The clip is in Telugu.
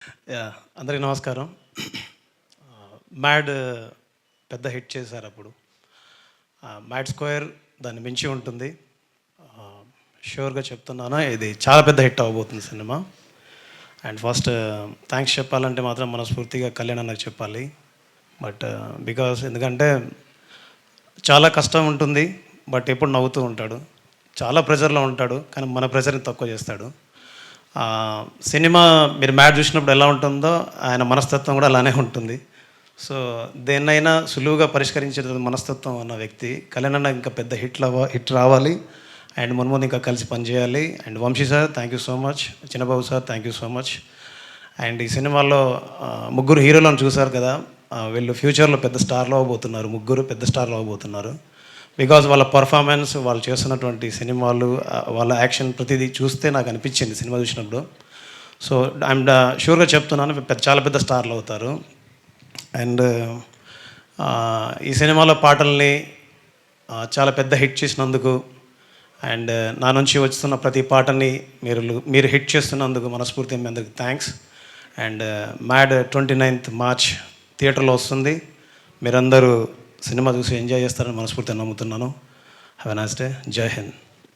యాహ్! అందరికి నమస్కారం. మ్యాడ్ పెద్ద హిట్ చేశారు అప్పుడు. 'మ్యాడ్ స్క్వేర్' దాన్ని మించి ఉంటుంది. ష్యూర్‌గా చెప్తున్నాను, ఇది చాలా పెద్ద హిట్ అవ్వబోతుంది సినిమా. అండ్ ఫస్ట్ థ్యాంక్స్ చెప్పాలంటే మాత్రం మనస్ఫూర్తిగా కళ్యాణ్ అన్నకి చెప్పాలి. బట్ ఎందుకంటే చాలా కష్టం ఉంటుంది, బట్ ఎప్పుడు నవ్వుతూ ఉంటాడు. చాలా ప్రెజర్‌లో ఉంటాడు, కానీ మన ప్రెజర్‌ని తక్కువ చేస్తాడు. సినిమా మీరు మ్యాడ్ చూసినప్పుడు ఎలా ఉంటుందో ఆయన మనస్తత్వం కూడా అలానే ఉంటుంది. సో దేన్నైనా సులువుగా పరిష్కరించే మనస్తత్వం ఉన్న వ్యక్తి కళ్యాణ్ అన్న. ఇంకా పెద్ద హిట్ రావాలి అండ్ మున్ముందు ఇంకా కలిసి పనిచేయాలి. And Vamshi sir thank you so much, Chinnababu sir thank you so much. And ఈ సినిమాలో ముగ్గురు హీరోలను చూశారు కదా, వీళ్ళు ఫ్యూచర్లో పెద్ద స్టార్లు అవ్వబోతున్నారు. ముగ్గురు పెద్ద స్టార్లు అవ్వబోతున్నారు. బికాజ్ వాళ్ళ పర్ఫార్మెన్స్, వాళ్ళు చేస్తున్నటువంటి సినిమాలు, వాళ్ళ యాక్షన్ ప్రతిదీ చూస్తే నాకు అనిపించింది సినిమా చూసినప్పుడు. సో ఐఎమ్ షూర్గా చెప్తున్నాను, చాలా పెద్ద స్టార్లు అవుతారు. అండ్ ఈ సినిమాలో పాటల్ని చాలా పెద్ద హిట్ చేసినందుకు అండ్ నా నుంచి వస్తున్న ప్రతి పాటని మీరు హిట్ చేస్తున్నందుకు మనస్ఫూర్తిగా మీ అందరికి thanks. And mad 29th March థియేటర్లో వస్తుంది. మీరందరూ సినిమా చూసి ఎంజాయ్ చేస్తారని మనస్ఫూర్తిగా నమ్ముతున్నాను. Have a nice day. జై హింద్.